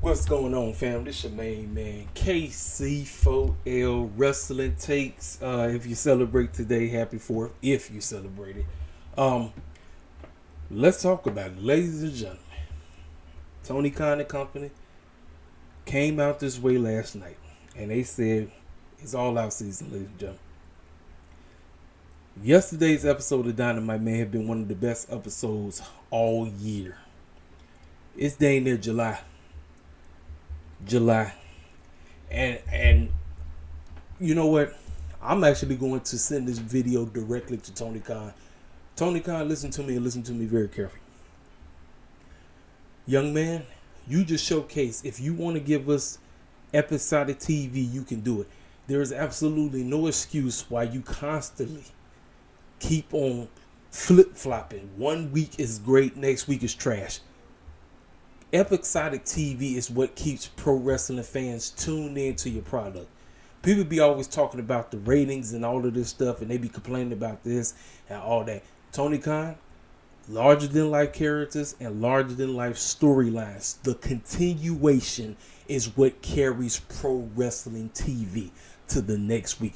What's going on, fam? This your main man, KC4L Wrestling Takes. If you celebrate today, happy 4th. If you celebrate it. Let's talk about it. Ladies and gentlemen, Tony Khan and company came out this way last night, and they said it's all out season, ladies and gentlemen. Yesterday's episode of Dynamite may have been one of the best episodes all year. It's dang near July. And you know what? I'm actually going to send this video directly to Tony Khan. Tony Khan, listen to me and listen to me very carefully. Young man, you just showcase. If you want to give us episodic TV, you can do it. There is absolutely no excuse why you constantly keep on flip-flopping. 1 week is great, next week is trash. Episodic TV is what keeps pro wrestling fans tuned into your product. People be always talking about the ratings and all of this stuff, and they be complaining about this and all that. Tony Khan, larger than life characters and larger than life storylines. The continuation is what carries pro wrestling TV to the next week.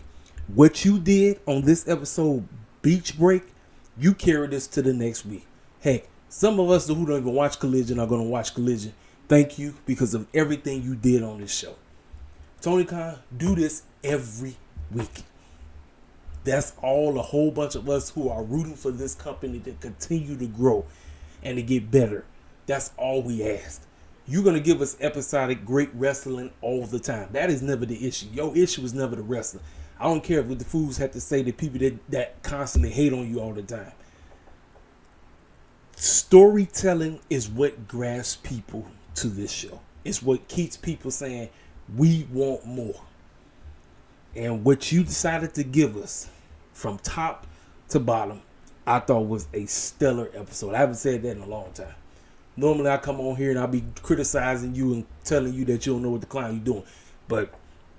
What you did on this episode, Beach Break, you carry this to the next week. Heck, some of us who don't even watch Collision are going to watch Collision. Thank you because of everything you did on this show. Tony Khan, do this every week. That's all a whole bunch of us who are rooting for this company to continue to grow and to get better. That's all we ask. You're going to give us episodic great wrestling all the time. That is never the issue. Your issue is never the wrestling. I don't care what the fools have to say to people that constantly hate on you all the time. Storytelling is what grabs people to this show. It's what keeps people saying, we want more. And what you decided to give us from top to bottom, I thought was a stellar episode. I haven't said that in a long time. Normally I come on here and I'll be criticizing you and telling you that you don't know what the clown you're doing. But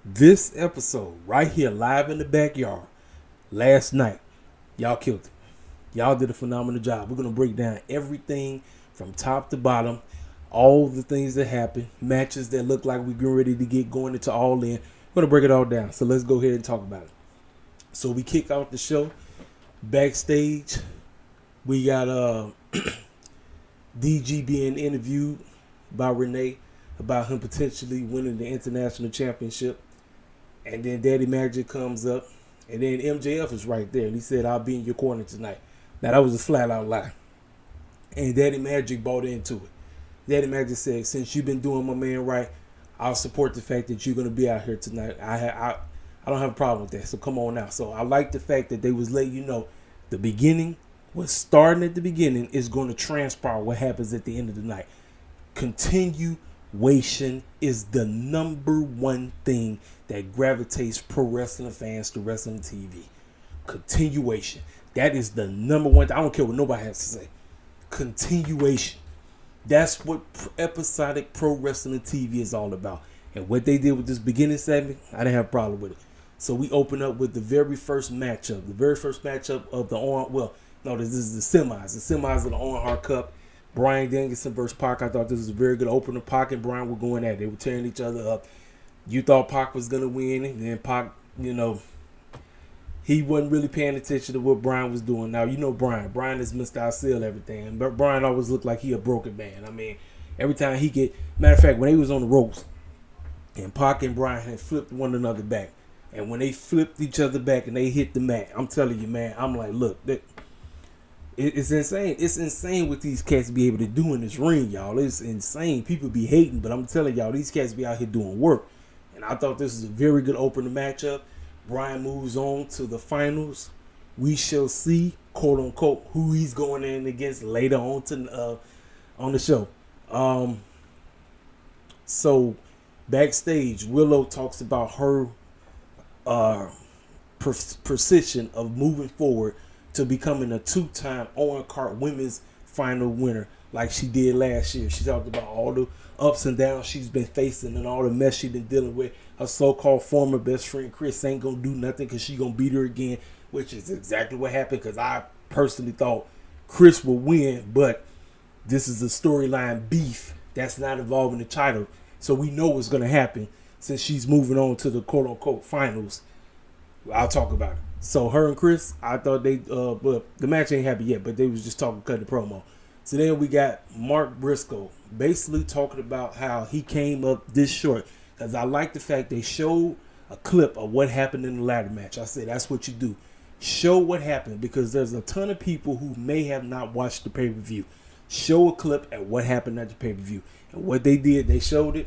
this episode right here, live in the backyard, last night, y'all killed it. Y'all did a phenomenal job. We're going to break down everything from top to bottom, all the things that happened, matches that look like we're getting ready to get going into ALLIN. We're going to break it all down. So let's go ahead and talk about it. So we kick out the show. Backstage, we got DG being interviewed by Renee about him potentially winning the international championship. And then Daddy Magic comes up. And then MJF is right there. And he said, I'll be in your corner tonight. Now, that was a flat-out lie. And Daddy Magic bought into it. Daddy Magic said, since you've been doing my man right, I'll support the fact that you're going to be out here tonight. I don't have a problem with that, so come on now. So I like the fact that they was letting you know the beginning, what's starting at the beginning is going to transpire what happens at the end of the night. Continuation is the number one thing that gravitates pro wrestling fans to wrestling TV. Continuation. That is the number one. I don't care what nobody has to say. Continuation. That's what episodic pro wrestling TV is all about. And what they did with this beginning segment, I didn't have a problem with it. So we open up with the very first matchup. The very first matchup of the this is the semis. The semis of the Owen Hart Cup. Bryan Danielson versus Pac. I thought this was a very good opener. Pac and Bryan were going at it. They were tearing each other up. You thought Pac was going to win. And then Pac, he wasn't really paying attention to what Bryan was doing. Now, you know Bryan. Bryan is Mr. I Sell Everything. But Bryan always looked like he a broken man. I mean, every time he get... Matter of fact, when they was on the ropes, and Pac and Bryan had flipped one another back. And when they flipped each other back and they hit the mat, I'm telling you, man, I'm like, look, it's insane. It's insane what these cats be able to do in this ring, y'all. It's insane. People be hating, but I'm telling y'all, these cats be out here doing work. And I thought this was a very good opening matchup. Bryan moves on to the finals. We shall see, quote unquote, who he's going in against later on on the show. So backstage, Willow talks about her precision of moving forward to becoming a 2-time Owen Hart Women's Final winner like she did last year. She talked about all the ups and downs she's been facing and all the mess she's been dealing with. Her so-called former best friend Chris ain't gonna do nothing because she gonna beat her again, which is exactly what happened, because I personally thought Chris would win, but this is a storyline beef that's not involving the title. So we know what's going to happen since she's moving on to the quote-unquote finals. I'll talk about it. So her and Chris, I thought they, well, the match ain't happened yet, but they was just talking, cutting the promo. So then we got Mark Briscoe basically talking about how he came up this short. Because I like the fact they showed a clip of what happened in the ladder match. I said that's what you do. Show what happened, because there's a ton of people who may have not watched the pay-per-view. Show a clip at what happened at the pay-per-view. And what they did, they showed it.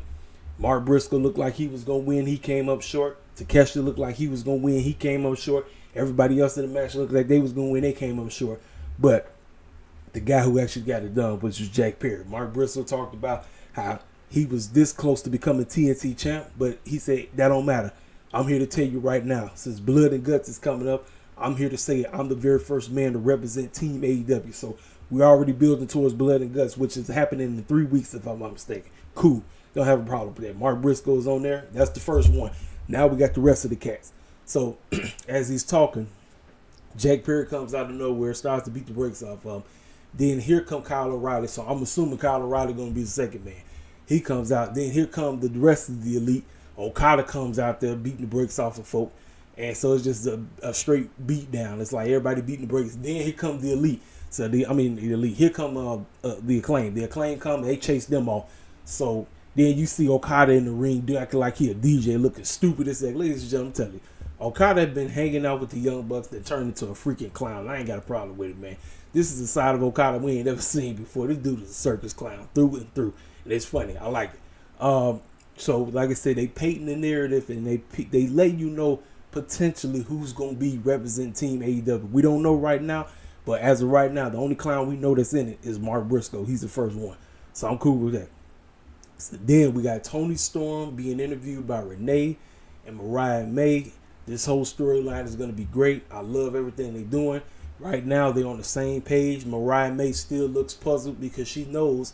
Mark Briscoe looked like he was going to win. He came up short. Takeshita looked like he was going to win. He came up short. Everybody else in the match looked like they was going to win. They came up short. But the guy who actually got it done was Jack Perry. Mark Briscoe talked about how he was this close to becoming TNT champ, but he said, that don't matter. I'm here to tell you right now, since Blood and Guts is coming up, I'm here to say I'm the very first man to represent Team AEW. So we're already building towards Blood and Guts, which is happening in 3 weeks, if I'm not mistaken. Cool. Don't have a problem with that. Mark Briscoe is on there. That's the first one. Now we got the rest of the cats. So as he's talking, Jack Perry comes out of nowhere, starts to beat the brakes off of him. Then here come Kyle O'Reilly. So I'm assuming Kyle O'Reilly going to be the second man. He comes out. Then here come the rest of the elite. Okada comes out there beating the brakes off of folk. And so it's just a straight beat down. It's like everybody beating the brakes. Then here comes the elite. So the elite. Here come the Acclaim. The Acclaim come. They chase them off. So then you see Okada in the ring acting like he a DJ, looking stupid as heck. Ladies and gentlemen, I'm telling you, Okada had been hanging out with the Young Bucks that turned into a freaking clown. I ain't got a problem with it, man. This is a side of Okada we ain't never seen before. This dude is a circus clown through and through. And it's funny. I like it. So like I said, they painting the narrative and they let you know potentially who's going to be representing Team AEW. We don't know right now, but as of right now, the only clown we know that's in it is Mark Briscoe. He's the first one. So I'm cool with that. So then we got Tony Storm being interviewed by Renee and Mariah May. This whole storyline is going to be great. I love everything they're doing. Right now, they're on the same page. Mariah May still looks puzzled because she knows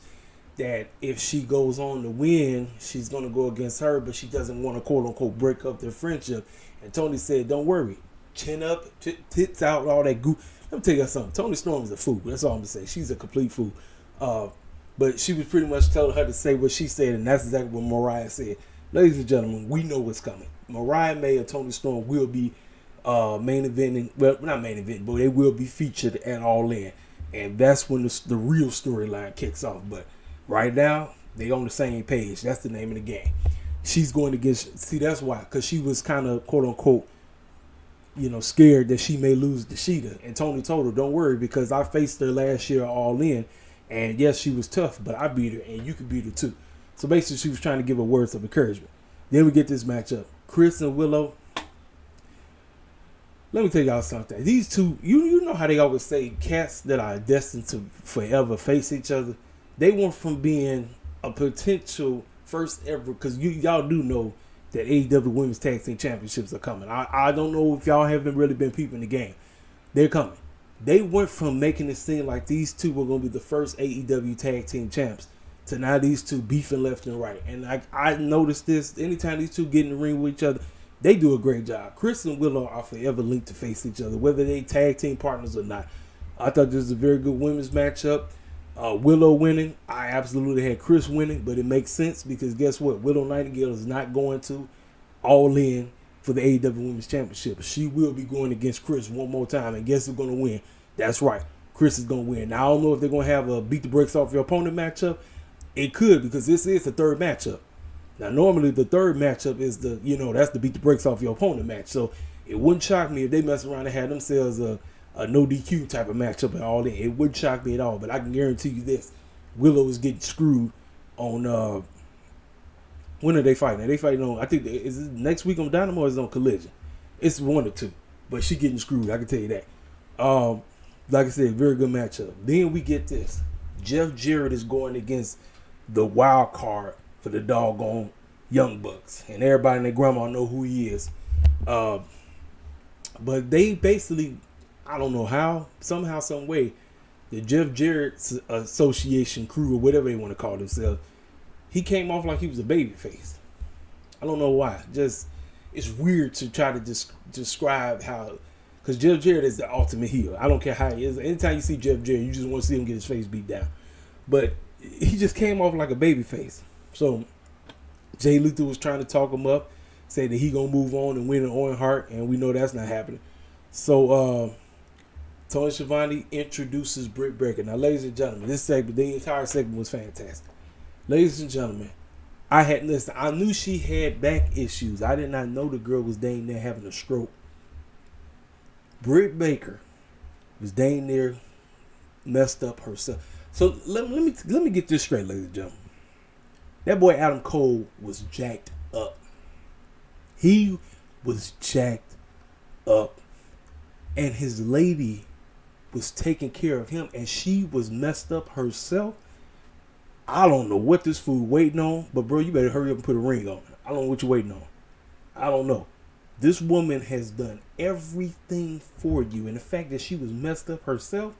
that if she goes on to win, she's going to go against her, but she doesn't want to quote-unquote break up their friendship. And Tony said, don't worry. Chin up, tits out, all that goo. Let me tell you something. Tony Storm is a fool. That's all I'm going to say. She's a complete fool. But she was pretty much telling her to say what she said, and that's exactly what Mariah said. Ladies and gentlemen, we know what's coming. Mariah May and Tony Storm will be main eventing. Well, not main event, but they will be featured at ALLIN. And that's when the real storyline kicks off. But right now, they on the same page. That's the name of the game. She's going against, see, that's why, because she was kind of, quote unquote, scared that she may lose to Sheeta. And Tony told her, don't worry, because I faced her last year at ALLIN. And yes, she was tough, but I beat her, and you could beat her too. So basically, she was trying to give her words of encouragement. Then we get this matchup. Chris and Willow. Let me tell y'all something. These two, you know how they always say cats that are destined to forever face each other. They went from being a potential first ever, because y'all do know that AEW Women's Tag Team Championships are coming. I don't know if y'all haven't really been peeping the game. They're coming. They went from making it seem like these two were going to be the first AEW Tag Team Champs to now these two beefing left and right. And I noticed this. Anytime these two get in the ring with each other, they do a great job. Chris and Willow are forever linked to face each other, whether they tag team partners or not. I thought this was a very good women's matchup. Willow winning. I absolutely had Chris winning, but it makes sense because guess what? Willow Nightingale is not going to ALLIN for the AEW Women's Championship. She will be going against Chris one more time, and guess who's going to win? That's right. Chris is going to win. Now, I don't know if they're going to have a beat the brakes off your opponent matchup. It could, because this is the third matchup. Now, normally the third matchup is that's the beat the brakes off your opponent match. So it wouldn't shock me if they mess around and had themselves a no DQ type of matchup at ALLIN. It wouldn't shock me at all. But I can guarantee you this: Willow is getting screwed on. When are they fighting? Are they fighting on? I think is it next week on Dynamite or is it on Collision? It's one or two, but she getting screwed. I can tell you that. Like I said, very good matchup. Then we get this: Jeff Jarrett is going against the wild card for the doggone Young Bucks, and everybody and their grandma know who he is. But they basically, I don't know how, somehow, some way, the Jeff Jarrett Association crew or whatever they want to call themselves, he came off like he was a baby face. I don't know why. Just, it's weird to try to describe how, because Jeff Jarrett is the ultimate heel. I don't care how he is. Anytime you see Jeff Jarrett, you just want to see him get his face beat down. But he just came off like a baby face. So Jay Luther was trying to talk him up, say that he gonna move on and win an Owen Hart, and we know that's not happening. So Tony Schiavone introduces Britt Baker. Now, ladies and gentlemen, this segment, the entire segment was fantastic. Ladies and gentlemen, I knew she had back issues. I did not know the girl was dang near having a stroke. Britt Baker was dang near messed up herself. So let me get this straight, ladies and gentlemen. That boy Adam Cole was jacked up. He was jacked up. And his lady was taking care of him, and she was messed up herself. I don't know what this fool waiting on, but bro, you better hurry up and put a ring on her. I don't know what you're waiting on. I don't know. This woman has done everything for you, and the fact that she was messed up herself,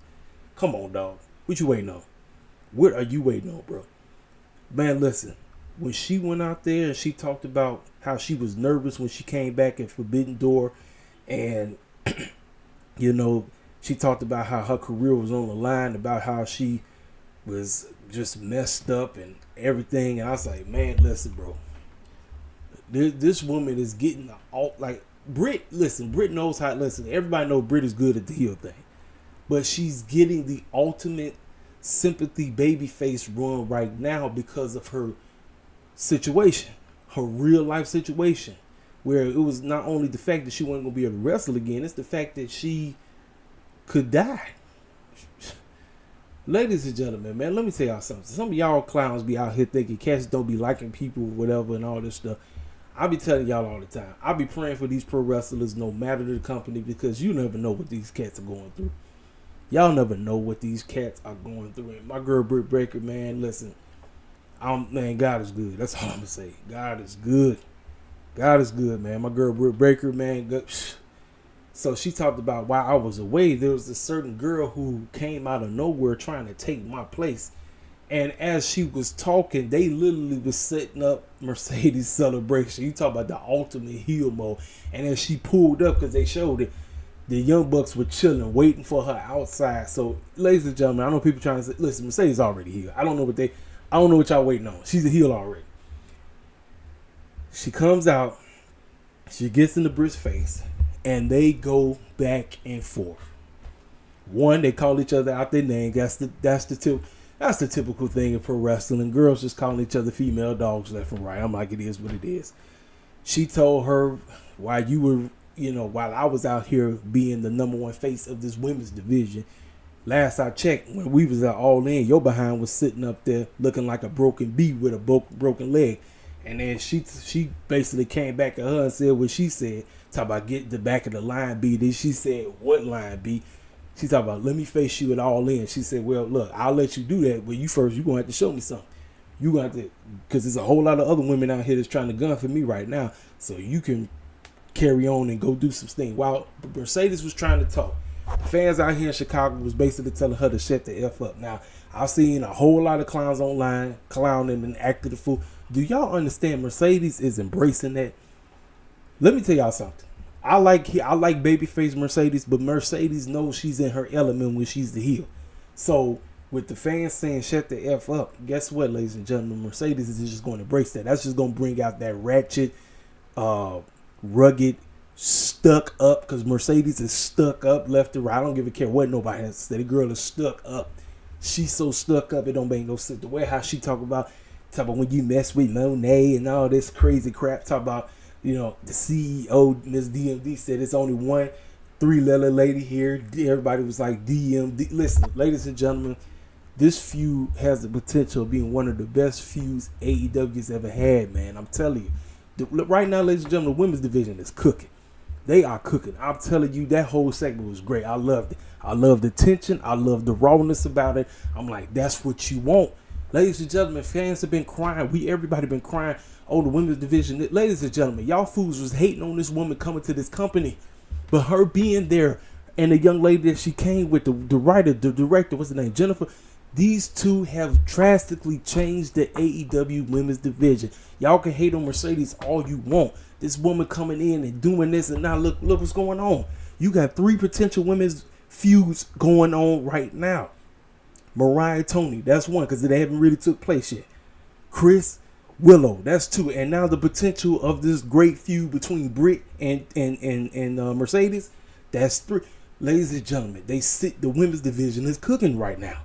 come on, dog. What you waiting on? What are you waiting on, bro? Man, listen. When she went out there and she talked about how she was nervous when she came back at Forbidden Door, and you know, she talked about how her career was on the line, about how she was just messed up and everything. And I was like, man, listen, bro. This woman is getting all like Britt. Listen, Britt knows how. Listen, everybody knows Britt is good at the heel thing, but she's getting the ultimate sympathy babyface run right now because of her situation, her real life situation, where it was not only the fact that she wasn't gonna be able to wrestle again, it's the fact that she could die. Ladies and gentlemen, man, let me tell y'all something. Some of y'all clowns be out here thinking cats don't be liking people or whatever and all this stuff. I be telling y'all all the time. I be praying for these pro wrestlers no matter the company, because you never know what these cats are going through. Y'all never know what these cats are going through. And my girl Britt Baker, man, listen. Man, God is good. That's all I'm going to say. God is good. God is good, man. My girl Britt Baker, man. So she talked about while I was away, there was a certain girl who came out of nowhere trying to take my place. And as she was talking, they literally was setting up Mercedes celebration. You talk about the ultimate heel mode. And as she pulled up, because they showed it, the Young Bucks were chilling, waiting for her outside. So, ladies and gentlemen, I know people trying to say, listen, Mercedes already here. I don't know what y'all waiting on. She's a heel already. She comes out, she gets in the Britt's face, and they go back and forth. One, they call each other out their name. That's the typical thing in pro wrestling. Girls just calling each other female dogs left and right. I'm like, it is what it is. She told her while I was out here being the number one face of this women's division, last I checked, when we was at ALLIN, your behind was sitting up there looking like a broken bee with a broken leg. And then she basically came back at her and said what she said. Talk about getting the back of the line B. Then she said, what line B? She talked about, let me face you at ALLIN. She said, well, look, I'll let you do that, but you're going to have to show me something. You got to, because there's a whole lot of other women out here that's trying to gun for me right now. So you can carry on and go do some things. While Mercedes was trying to talk, fans out here in Chicago was basically telling her to shut the F up. Now, I've seen a whole lot of clowns online clowning and acting the fool. Do y'all understand Mercedes is embracing that? Let me tell y'all something. I like babyface Mercedes, but Mercedes knows she's in her element when she's the heel. So with the fans saying shut the F up, guess what, ladies and gentlemen? Mercedes is just going to embrace that. That's just going to bring out that ratchet, rugged, stuck up, because Mercedes is stuck up left to right. I don't give a care what nobody has to say. The girl is stuck up. She's so stuck up it don't make no sense. The way how she talk about when you mess with Monet and all this crazy crap. Talk about, the CEO, Ms. DMD, said it's only one 3-letter lady here. Everybody was like DMD. Listen, ladies and gentlemen, this feud has the potential of being one of the best feuds AEW's ever had, man. I'm telling you. Right now, ladies and gentlemen, the women's division is cooking. They are cooking. I'm telling you, that whole segment was great. I loved it. I love the tension. I love the rawness about it. I'm like, that's what you want. Ladies and gentlemen, fans have been crying. Everybody been crying on the women's division. Ladies and gentlemen, y'all fools was hating on this woman coming to this company. But her being there and the young lady that she came with, the writer, the director, what's her name, Jennifer, these two have drastically changed the AEW women's division. Y'all can hate on Mercedes all you want. This woman coming in and doing this, and now look what's going on. You got 3 potential women's feuds going on right now. Mariah, Tony, that's one, because they haven't really took place yet. Chris, Willow, that's 2. And now the potential of this great feud between Britt and Mercedes, that's 3. Ladies and gentlemen, the women's division is cooking right now.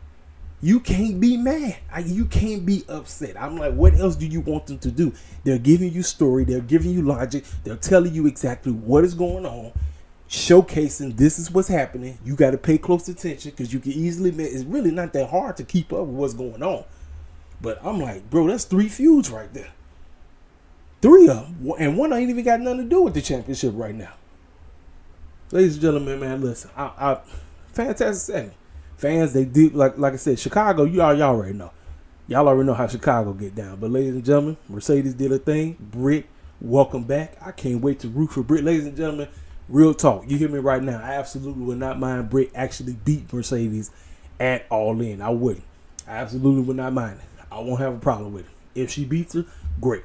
You can't be mad. You can't be upset. I'm like, what else do you want them to do? They're giving you story. They're giving you logic. They're telling you exactly what is going on, showcasing this is what's happening. You got to pay close attention because you can easily miss. It's really not that hard to keep up with what's going on. But I'm like, bro, that's 3 feuds right there. 3 of them. And one ain't even got nothing to do with the championship right now. Ladies and gentlemen, man, listen. Fantastic segment. Fans, they do, like I said, Chicago, y'all already know. Y'all already know how Chicago get down. But ladies and gentlemen, Mercedes did a thing. Britt, welcome back. I can't wait to root for Britt. Ladies and gentlemen, real talk. You hear me right now. I absolutely would not mind Britt actually beat Mercedes at ALLIN. I wouldn't. I absolutely would not mind it. I won't have a problem with it. If she beats her, great.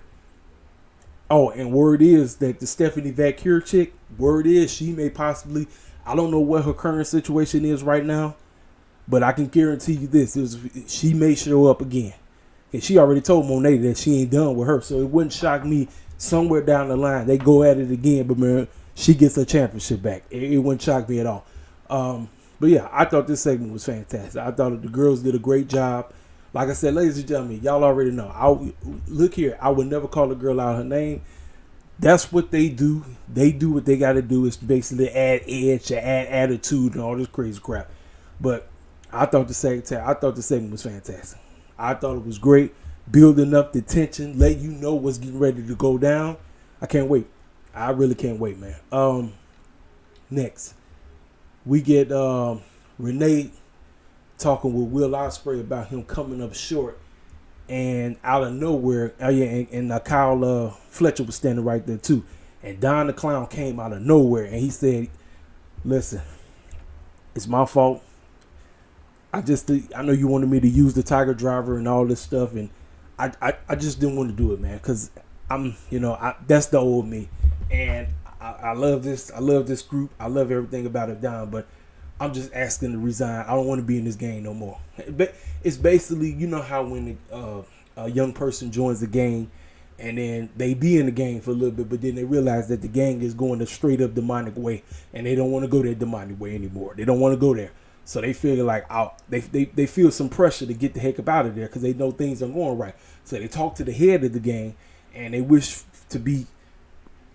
Oh, and word is that the Stephanie Vacure chick, word is she may possibly, I don't know what her current situation is right now, but I can guarantee you this, she may show up again. And she already told Monet that she ain't done with her, so it wouldn't shock me somewhere down the line they go at it again, but man, she gets her championship back. It wouldn't shock me at all. But yeah, I thought this segment was fantastic. I thought the girls did a great job. Like I said, ladies and gentlemen, y'all already know. Look here, I would never call a girl out her name. That's what they do. They do what they got to do. Is basically add edge, add attitude, and all this crazy crap. But I thought the segment was fantastic. I thought it was great, building up the tension, let you know what's getting ready to go down. I can't wait. I really can't wait, man. Next, we get Renee talking with Will Ospreay about him coming up short, and out of nowhere, and Kyle Fletcher was standing right there too, and Don the Clown came out of nowhere, and he said, "Listen, it's my fault. I know you wanted me to use the Tiger Driver and all this stuff, and I just didn't want to do it, man, because that's the old me, and I love this. I love this group. I love everything about it, Don, but I'm just asking to resign. I don't want to be in this game no more." But it's basically, you know how when a young person joins the gang and then they be in the gang for a little bit, but then they realize that the gang is going a straight up demonic way, and they don't want to go that demonic way anymore. They don't want to go there. So they feel like they feel some pressure to get the heck up out of there because they know things aren't going right. So they talk to the head of the gang and they wish to be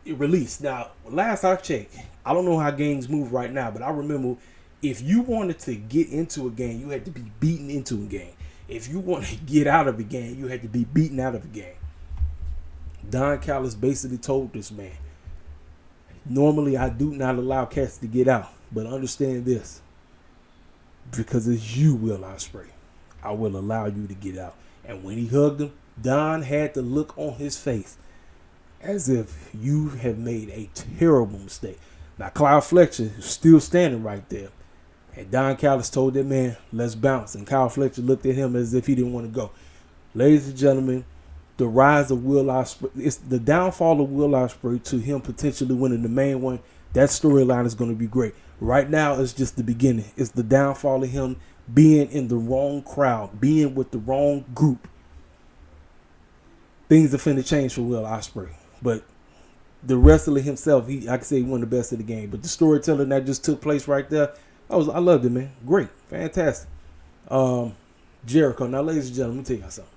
released. Now, last I checked, I don't know how gangs move right now, but I remember if you wanted to get into a gang, you had to be beaten into a gang. If you want to get out of a gang, you had to be beaten out of a gang. Don Callis basically told this man, normally I do not allow cats to get out, but understand this. Because it's you, Will Ospreay, I will allow you to get out. And when he hugged him, Don had the look on his face as if you have made a terrible mistake. Now, Kyle Fletcher is still standing right there. And Don Callis told that man, let's bounce. And Kyle Fletcher looked at him as if he didn't want to go. Ladies and gentlemen, the rise of Will Ospreay, it's the downfall of Will Ospreay to him potentially winning the main one. That storyline is going to be great. Right now, it's just the beginning. It's the downfall of him being in the wrong crowd, being with the wrong group. Things are finna change for Will Ospreay. But the wrestler himself, I can say he one of the best of the game. But the storytelling that just took place right there, I loved it, man. Great. Fantastic. Jericho. Now, ladies and gentlemen, let me tell y'all something.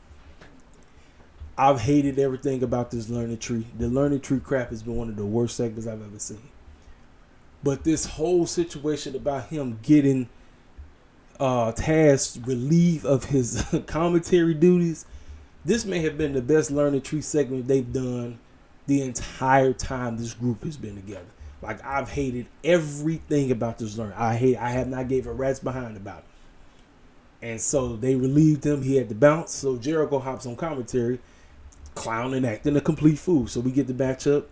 I've hated everything about this learning tree. The learning tree crap has been one of the worst segments I've ever seen. But this whole situation about him getting Taz relieved of his commentary duties, this may have been the best learning tree segment they've done the entire time this group has been together. Like, I've hated everything about this learning. I have not gave a rat's behind about it. And so they relieved him. He had to bounce. So Jericho hops on commentary, clowning, acting a complete fool. So we get the matchup.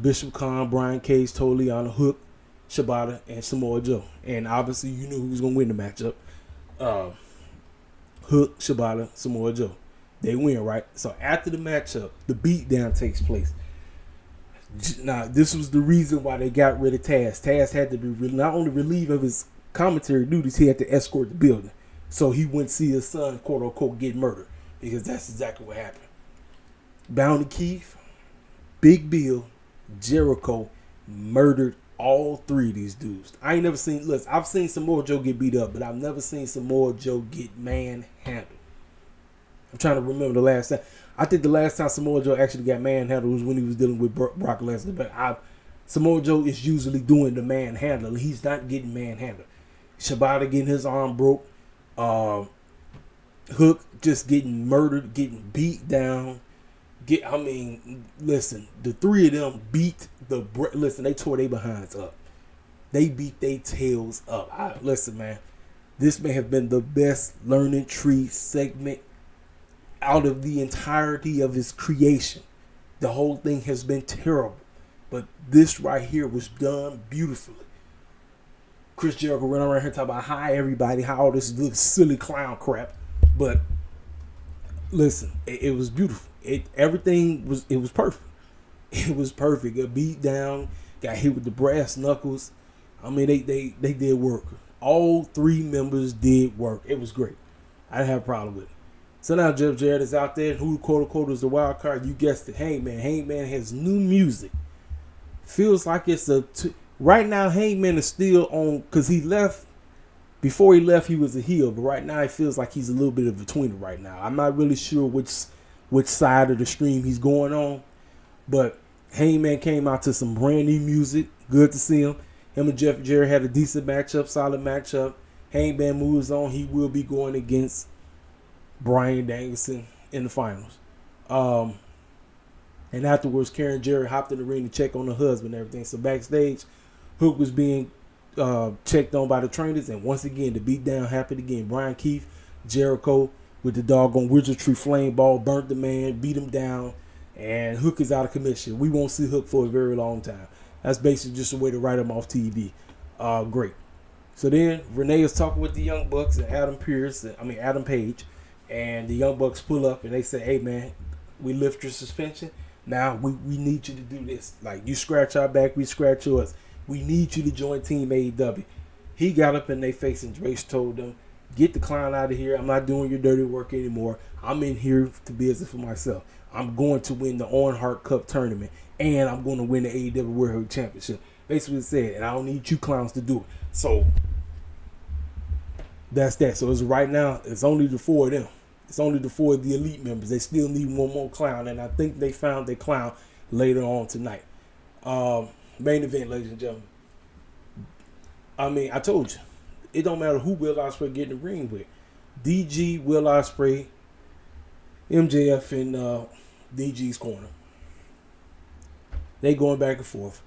Bishop Khan, Brian Cage, Toliana, Hook, Shibata, and Samoa Joe. And obviously you knew who was going to win the matchup. Hook, Shibata, Samoa Joe. They win, right? So after the matchup, the beatdown takes place. Now, this was the reason why they got rid of Taz. Taz had to be not only relieved of his commentary duties, he had to escort the building. So he wouldn't see his son, quote unquote, get murdered. Because that's exactly what happened. Bounty Keith, Big Bill, Jericho murdered all three of these dudes. I ain't never seen. Listen, I've seen Samoa Joe get beat up, but I've never seen Samoa Joe get manhandled. I'm trying to remember the last time. I think the last time Samoa Joe actually got manhandled was when he was dealing with Brock Lesnar. But Samoa Joe is usually doing the manhandling. He's not getting manhandled. Shibata getting his arm broke. Hook just getting murdered, getting beat down. Listen, the three of them beat they tore their behinds up. They beat their tails up. Listen, man, this may have been the best learning tree segment out of the entirety of his creation. The whole thing has been terrible, but this right here was done beautifully. Chris Jericho ran around here talking about hi everybody, how all this little silly clown crap, but listen, it was beautiful. Everything was perfect. It was perfect. Got beat down, got hit with the brass knuckles. I mean, they did work. All three members did work. It was great. I didn't have a problem with it. So now Jeff Jarrett is out there. Who quote unquote is the wild card? You guessed it. Hangman. Hangman has new music. Feels like it's right now. Hangman is still on because he left. Before he left, he was a heel, but right now it feels like he's a little bit of a tweener right now. I'm not really sure which side of the stream he's going on, but Hangman came out to some brand new music. Good to see him. Him and Jeff Jarrett had a decent matchup, solid matchup. Hangman moves on. He will be going against Bryan Danielson in the finals. And afterwards, Karen Jarrett hopped in the ring to check on her husband and everything. So backstage, Hook was being checked on by the trainers, and once again the beatdown happened again. Brian Keith, Jericho with the doggone wizardry flame ball burnt the man, beat him down, and Hook is out of commission. We won't see Hook for a very long time. That's basically just a way to write him off TV. Great. So then Renee is talking with the Young Bucks and Adam Page, and the Young Bucks pull up and they say, hey man, we lift your suspension. Now we need you to do this. Like, you scratch our back, we scratch yours. We need you to join Team AEW. He got up in their face and Drace told them, get the clown out of here. I'm not doing your dirty work anymore. I'm in here to business for myself. I'm going to win the Owen Hart Cup tournament, and I'm going to win the AEW World Heavyweight Championship. Basically said, and I don't need you clowns to do it. So that's that. So it's right now, it's only the four of them. It's only the four of the elite members. They still need one more clown, and I think they found their clown later on tonight. Main event, ladies and gentlemen. I mean, I told you, it don't matter who Will Ospreay get in the ring with. DG, Will Ospreay, MJF in DG's corner. They going back and forth.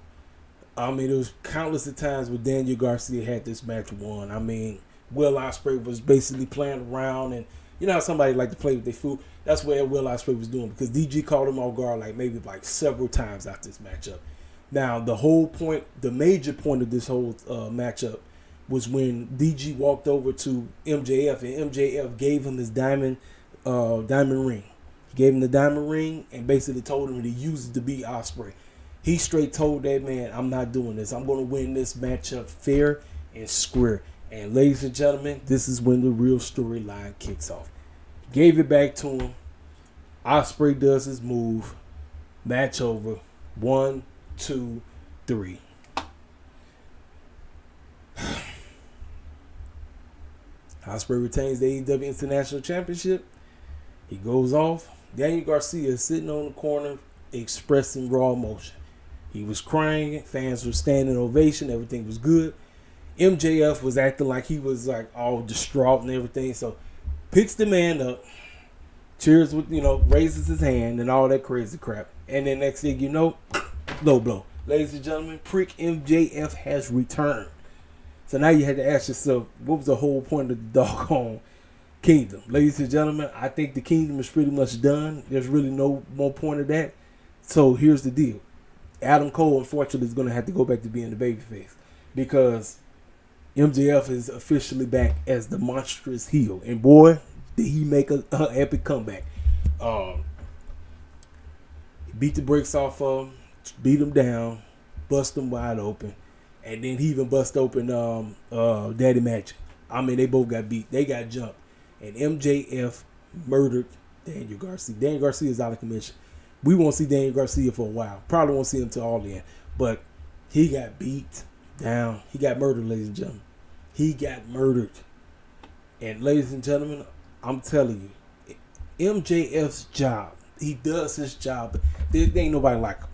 I mean, there was countless of times where Daniel Garcia had this match won. I mean, Will Ospreay was basically playing around, and you know how somebody like to play with their food? That's what Will Ospreay was doing, because DG called him off guard maybe several times after this matchup. Now, the major point of this whole matchup was when DG walked over to MJF, and MJF gave him his diamond ring. He gave him the diamond ring and basically told him to use it to beat Ospreay. He straight told that man, I'm not doing this. I'm going to win this matchup fair and square. And ladies and gentlemen, this is when the real storyline kicks off. Gave it back to him. Ospreay does his move. Match over. 1, 2, 3. Ospreay retains the AEW International Championship. He goes off. Daniel Garcia is sitting on the corner expressing raw emotion. He was crying. Fans were standing ovation. Everything was good. MJF was acting like he was all distraught and everything. So picks the man up, cheers with, raises his hand and all that crazy crap. And then next thing you know, low blow. Ladies and gentlemen, Prick MJF has returned. So now you had to ask yourself, what was the whole point of the doggone kingdom? Ladies and gentlemen, I think the kingdom is pretty much done. There's really no more point of that. So here's the deal. Adam Cole, unfortunately, is going to have to go back to being the babyface, because MJF is officially back as the monstrous heel. And boy, did he make an epic comeback. Beat the brakes off of him, beat him down, bust him wide open. And then he even bust open Daddy Magic. I mean, they both got beat. They got jumped. And MJF murdered Daniel Garcia. Daniel Garcia is out of commission. We won't see Daniel Garcia for a while. Probably won't see him till ALLIN. But he got beat down. He got murdered, ladies and gentlemen. He got murdered. And ladies and gentlemen, I'm telling you, MJF's job, he does his job. There ain't nobody like him.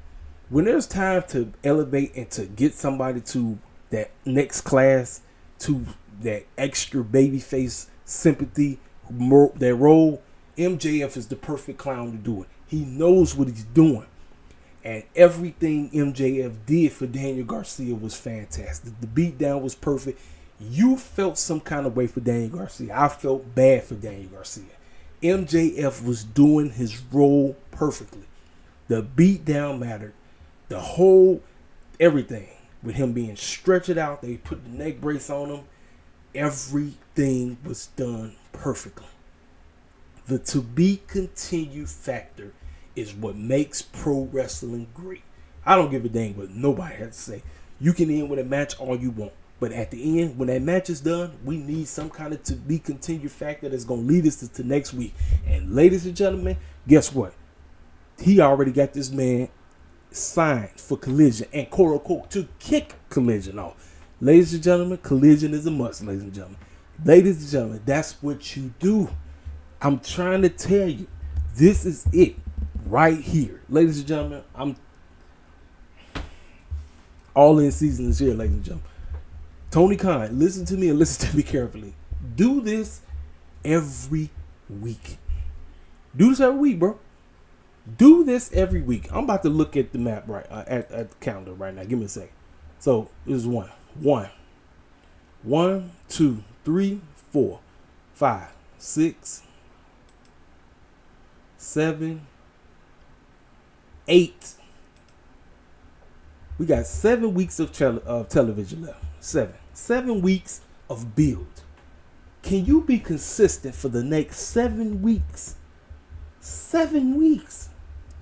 When there's time to elevate and to get somebody to that next class, to that extra babyface sympathy, that role, MJF is the perfect clown to do it. He knows what he's doing. And everything MJF did for Daniel Garcia was fantastic. The beatdown was perfect. You felt some kind of way for Daniel Garcia. I felt bad for Daniel Garcia. MJF was doing his role perfectly. The beatdown mattered. The whole, everything. With him being stretched out, they put the neck brace on him. Everything was done perfectly. The to be continued factor is what makes pro wrestling great. I don't give a dang what nobody has to say. You can end with a match all you want. But at the end, when that match is done, we need some kind of to be continued factor that's going to lead us to next week. And ladies and gentlemen, guess what? He already got this man signed for Collision and quote unquote to kick Collision off. Ladies and gentlemen, Collision is a must, ladies and gentlemen. Ladies and gentlemen, that's what you do. I'm trying to tell you, this is it right here. Ladies and gentlemen, ALLIN season is here, ladies and gentlemen. Tony Khan, listen to me and listen to me carefully. Do this every week. Do this every week, bro. Do this every week. I'm about to look at the map right at the calendar right now. Give me a second. So this is 1, 2, 3, 4, 5, 6, 7, 8. We got 7 weeks of television left. 7 weeks of build. Can you be consistent for the next 7 weeks? 7 weeks.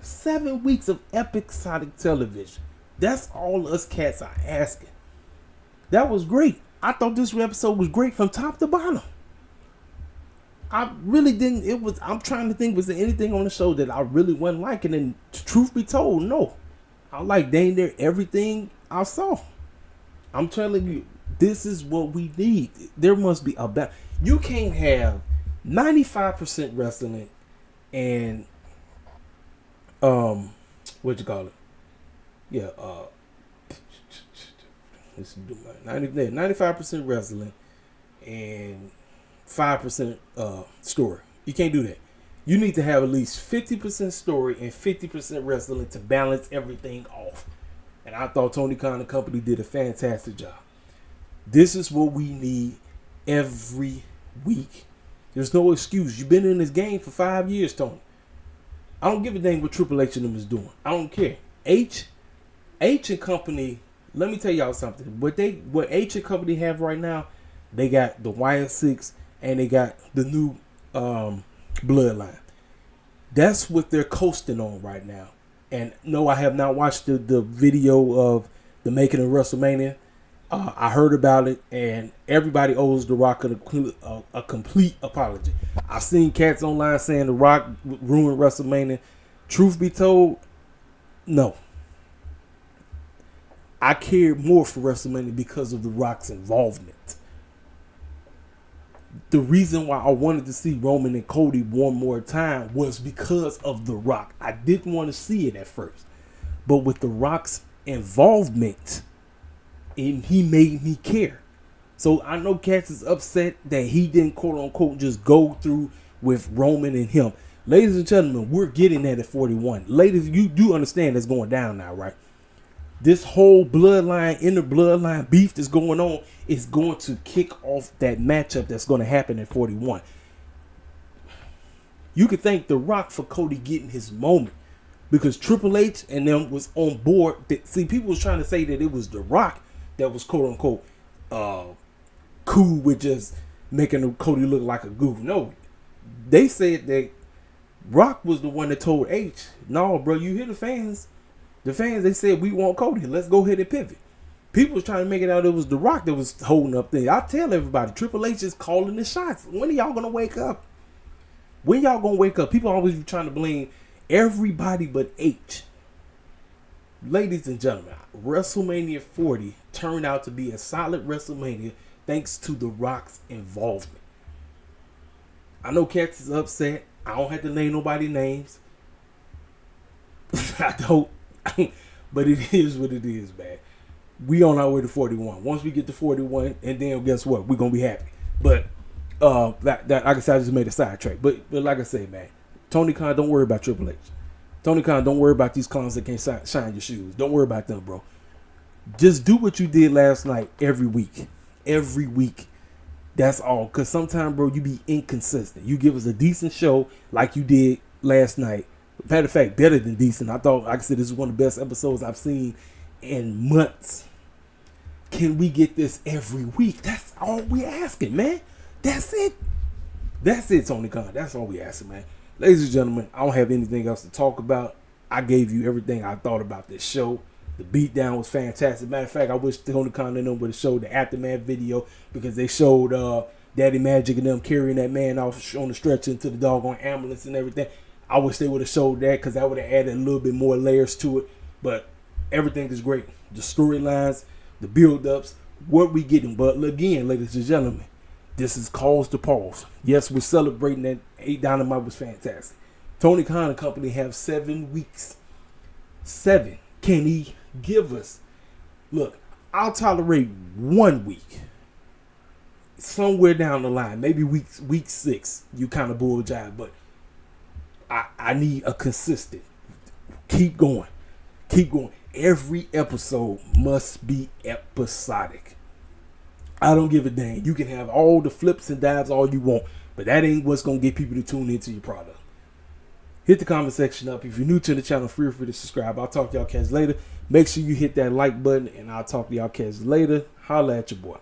7 weeks of episodic television. That's all us cats are asking. That was great. I thought this episode was great from top to bottom. I really didn't. I'm trying to think, was there anything on the show that I really wasn't liking? And truth be told, no. I like dang near everything I saw. I'm telling you, this is what we need. There must be a balance. You can't have 95% wrestling and what you call it? Yeah, let's do 95% wrestling and 5% story. You can't do that. You need to have at least 50% story and 50% wrestling to balance everything off. And I thought Tony Khan and company did a fantastic job. This is what we need every week. There's no excuse. You've been in this game for 5 years, Tony. I don't give a dang what Triple H and them is doing. I don't care. H and company, let me tell y'all something. What H and company have right now, they got the YS6 and they got the new Bloodline. That's what they're coasting on right now. And no, I have not watched the video of the making of WrestleMania. I heard about it, and everybody owes The Rock a complete apology. I've seen cats online saying The Rock ruined WrestleMania. Truth be told, no. I cared more for WrestleMania because of The Rock's involvement. The reason why I wanted to see Roman and Cody one more time was because of The Rock. I didn't want to see it at first. But with The Rock's involvement, he made me care. So I know Cats is upset that he didn't quote unquote just go through with Roman and him. Ladies and gentlemen, we're getting that at 41. Ladies, you do understand that's going down now, right? This whole bloodline, inner bloodline beef that's going on is going to kick off that matchup that's going to happen at 41. You could thank The Rock for Cody getting his moment because Triple H and them was on board. See, people was trying to say that it was The Rock that was quote unquote cool with just making Cody look like a goof. No, they said that Rock was the one that told H, no, bro, you hear the fans. The fans, they said, we want Cody. Let's go ahead and pivot. People was trying to make it out it was The Rock that was holding up things. I tell everybody, Triple H is calling the shots. When are y'all going to wake up? When y'all going to wake up? People always be trying to blame Everybody but H. Ladies and gentlemen, WrestleMania 40 turned out to be a solid WrestleMania thanks to The Rock's involvement. I know Cats is upset. I don't have to name nobody's names. I don't. But it is what it is, man. We on our way to 41. Once we get to 41, and then guess what? We're going to be happy. But, like I said, I just made a sidetrack. But like I say, man, Tony Khan, don't worry about Triple H. Tony Khan, don't worry about these clowns that can't shine your shoes. Don't worry about them, bro. Just do what you did last night every week. Every week. That's all. Because sometimes, bro, you be inconsistent. You give us a decent show like you did last night. Matter of fact, better than decent. I thought, like I said, this is one of the best episodes I've seen in months. Can we get this every week? That's all we asking, man. That's it. That's it, Tony Khan. That's all we asking, man. Ladies and gentlemen, I don't have anything else to talk about. I gave you everything I thought about this show. The beatdown was fantastic. Matter of fact, I wish Tony Khan and them would have showed the aftermath video, because they showed Daddy Magic and them carrying that man off on the stretcher into the doggone ambulance and everything. I wish they would have showed that, because that would have added a little bit more layers to it. But everything is great. The storylines, the build-ups, what we getting. But again, ladies and gentlemen, this is cause to pause. Yes, we're celebrating that AEW was fantastic. Tony Khan and company have 7 weeks. 7. Can he give us? Look, I'll tolerate 1 week. Somewhere down the line, maybe week 6, you kind of bull jive, but I need a consistent. Keep going. Keep going. Every episode must be episodic. I don't give a dang. You can have all the flips and dives all you want, but that ain't what's going to get people to tune into your product. Hit the comment section up. If you're new to the channel, feel free to subscribe. I'll talk to y'all cats later. Make sure you hit that like button, and I'll talk to y'all cats later. Holla at your boy.